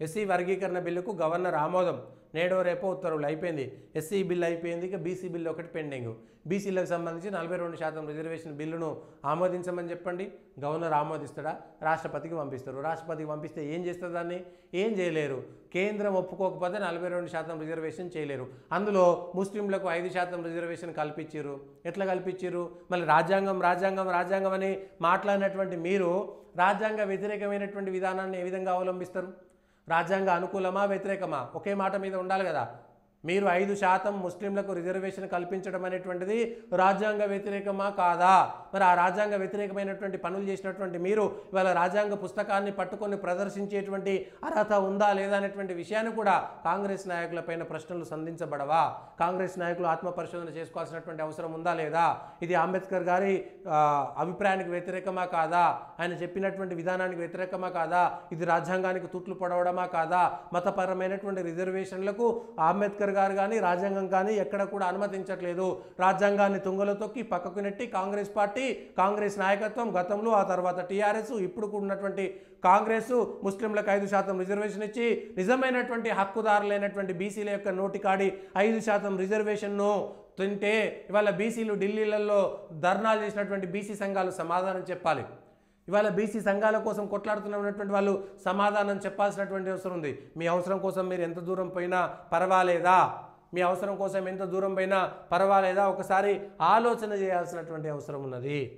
SC వర్గీకరణ బిల్లుకు governor ఆమోదం. నేడో రేపో ఉత్తర్వులు అయిపోయింది. ఎస్సీ బిల్ అయిపోయింది, ఇక బీసీ బిల్లు ఒకటి పెండింగ్. బీసీలకు సంబంధించి 42% రిజర్వేషన్ బిల్లును ఆమోదించమని చెప్పండి. గవర్నర్ ఆమోదిస్తాడా? రాష్ట్రపతికి పంపిస్తారు. రాష్ట్రపతికి పంపిస్తే ఏం చేస్తారు? దాన్ని ఏం చేయలేరు. కేంద్రం ఒప్పుకోకపోతే 42% రిజర్వేషన్ చేయలేరు. అందులో ముస్లింలకు 5% రిజర్వేషన్ కల్పించారు. ఎట్లా కల్పించారు? మళ్ళీ రాజ్యాంగం రాజ్యాంగం రాజ్యాంగం అని మాట్లాడినటువంటి మీరు రాజ్యాంగ వ్యతిరేకమైనటువంటి విధానాన్ని ఏ విధంగా అవలంబిస్తారు? రాజ్యాంగ అనుకూలమా వ్యతిరేకమా? ఒకే మాట మీద ఉండాలి కదా. మీరు 5% ముస్లింలకు రిజర్వేషన్ కల్పించడం అనేటువంటిది రాజ్యాంగ వ్యతిరేకమా కాదా? మరి ఆ రాజ్యాంగ వ్యతిరేకమైనటువంటి పనులు చేసినటువంటి మీరు ఇవాళ రాజ్యాంగ పుస్తకాన్ని పట్టుకొని ప్రదర్శించేటువంటి అర్హత ఉందా లేదా అనేటువంటి విషయాన్ని కూడా కాంగ్రెస్ నాయకులపైన ప్రశ్నలు సంధించబడవా? కాంగ్రెస్ నాయకులు ఆత్మపరిశోధన చేసుకోవాల్సినటువంటి అవసరం ఉందా లేదా? ఇది అంబేద్కర్ గారి అభిప్రాయానికి వ్యతిరేకమా కాదా? ఆయన చెప్పినటువంటి విధానానికి వ్యతిరేకమా కాదా? ఇది రాజ్యాంగానికి తూట్లు పొడవడమా కాదా? మతపరమైనటువంటి రిజర్వేషన్లకు అంబేద్కర్ గారు కానీ రాజ్యాంగం కానీ ఎక్కడ కూడా అనుమతించట్లేదు. రాజ్యాంగాన్ని తుంగలో తొక్కి పక్కకు నెట్టి కాంగ్రెస్ పార్టీ, కాంగ్రెస్ నాయకత్వం గతంలో, ఆ తర్వాత టీఆర్ఎస్, ఇప్పుడు ఉన్నటువంటి కాంగ్రెస్ ముస్లింలకు 5% రిజర్వేషన్ ఇచ్చి నిజమైనటువంటి హక్కుదారులైనటువంటి బీసీల యొక్క నోటికాడి 5% రిజర్వేషన్ను తింటే ఇవాళ బీసీలు ఢిల్లీలలో ధర్నాలు చేసినటువంటి బీసీ సంఘాలు సమాధానం చెప్పాలి. ఇవాళ బీసీ సంఘాల కోసం కొట్లాడుతున్నటువంటి వాళ్ళు సమాధానం చెప్పాల్సినటువంటి అవసరం ఉంది. మీ అవసరం కోసం మీరు ఎంత దూరం పోయినా పర్వాలేదా? మీ అవసరం కోసం ఎంత దూరం పోయినా పర్వాలేదా? ఒకసారి ఆలోచన చేయాల్సినటువంటి అవసరం ఉన్నది.